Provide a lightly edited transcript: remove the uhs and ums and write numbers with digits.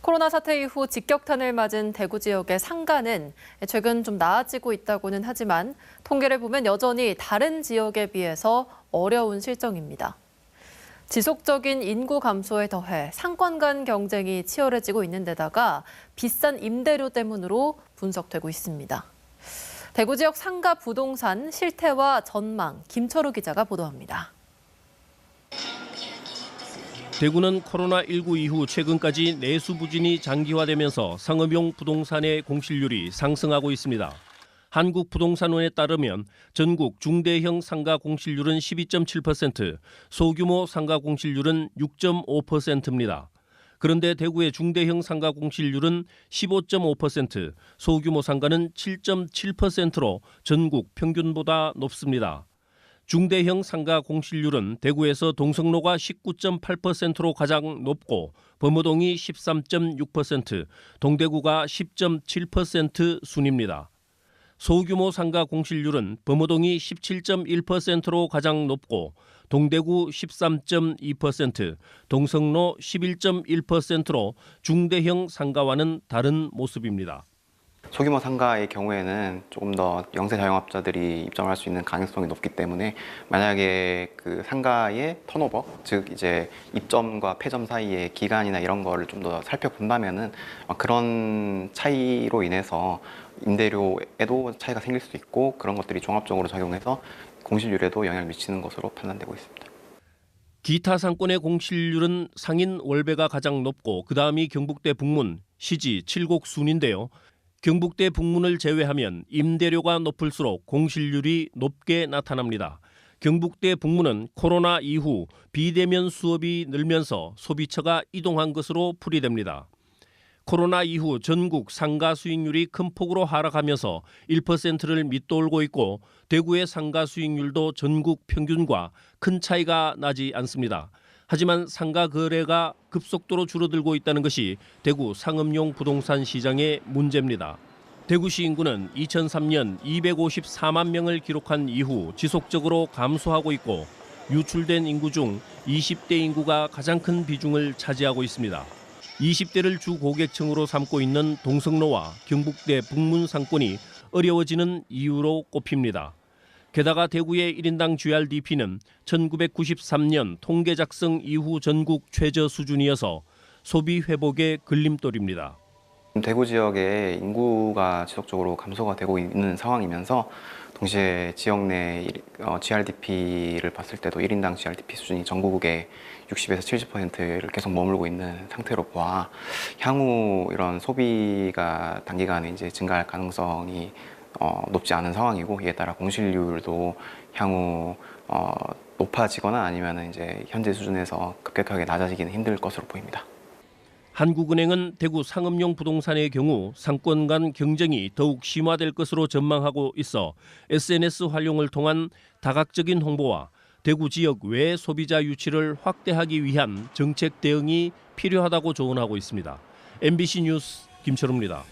코로나 사태 이후 직격탄을 맞은 대구 지역의 상가는 최근 좀 나아지고 있다고는 하지만 통계를 보면 여전히 다른 지역에 비해서 어려운 실정입니다. 지속적인 인구 감소에 더해 상권 간 경쟁이 치열해지고 있는 데다가 비싼 임대료 때문으로 분석되고 있습니다. 대구 지역 상가 부동산 실태와 전망, 김철우 기자가 보도합니다. 대구는 코로나19 이후 최근까지 내수 부진이 장기화되면서 상업용 부동산의 공실률이 상승하고 있습니다. 한국부동산원에 따르면 전국 중대형 상가 공실률은 12.7%, 소규모 상가 공실률은 6.5%입니다. 그런데 대구의 중대형 상가 공실률은 15.5%, 소규모 상가는 7.7%로 전국 평균보다 높습니다. 중대형 상가 공실률은 대구에서 동성로가 19.8%로 가장 높고 범어동이 13.6%, 동대구가 10.7% 순입니다. 소규모 상가 공실률은 범어동이 17.1%로 가장 높고 동대구 13.2%, 동성로 11.1%로 중대형 상가와는 다른 모습입니다. 소규모 상가의 경우에는 조금 더 영세 자영업자들이 입점을 할 수 있는 가능성이 높기 때문에 만약에 그 상가의 턴오버, 즉 이제 입점과 폐점 사이의 기간이나 이런 거를 좀 더 살펴본다면은 그런 차이로 인해서 임대료에도 차이가 생길 수 있고 그런 것들이 종합적으로 작용해서 공실률에도 영향을 미치는 것으로 판단되고 있습니다. 기타 상권의 공실률은 상인 월배가 가장 높고 그다음이 경북대 북문, 시지, 칠곡 순인데요. 경북대 북문을 제외하면 임대료가 높을수록 공실률이 높게 나타납니다. 경북대 북문은 코로나 이후 비대면 수업이 늘면서 소비처가 이동한 것으로 풀이됩니다. 코로나 이후 전국 상가 수익률이 큰 폭으로 하락하면서 1%를 밑돌고 있고 대구의 상가 수익률도 전국 평균과 큰 차이가 나지 않습니다. 하지만 상가 거래가 급속도로 줄어들고 있다는 것이 대구 상업용 부동산 시장의 문제입니다. 대구시 인구는 2003년 254만 명을 기록한 이후 지속적으로 감소하고 있고 유출된 인구 중 20대 인구가 가장 큰 비중을 차지하고 있습니다. 20대를 주 고객층으로 삼고 있는 동성로와 경북대 북문 상권이 어려워지는 이유로 꼽힙니다. 게다가 대구의 1인당 GRDP는 1993년 통계 작성 이후 전국 최저 수준이어서 소비 회복의 걸림돌입니다. 대구 지역의 인구가 지속적으로 감소가 되고 있는 상황이면서 동시에 지역 내 GRDP를 봤을 때도 1인당 GRDP 수준이 전국의 60에서 70%를 계속 머물고 있는 상태로 보아 향후 이런 소비가 단기간에 이제 증가할 가능성이 높지 않은 상황이고 이에 따라 공실률도 향후 높아지거나 아니면 이제 현재 수준에서 급격하게 낮아지기는 힘들 것으로 보입니다. 한국은행은 대구 상업용 부동산의 경우 상권 간 경쟁이 더욱 심화될 것으로 전망하고 있어 SNS 활용을 통한 다각적인 홍보와 대구 지역 외 소비자 유치를 확대하기 위한 정책 대응이 필요하다고 조언하고 있습니다. MBC 뉴스 김철우입니다.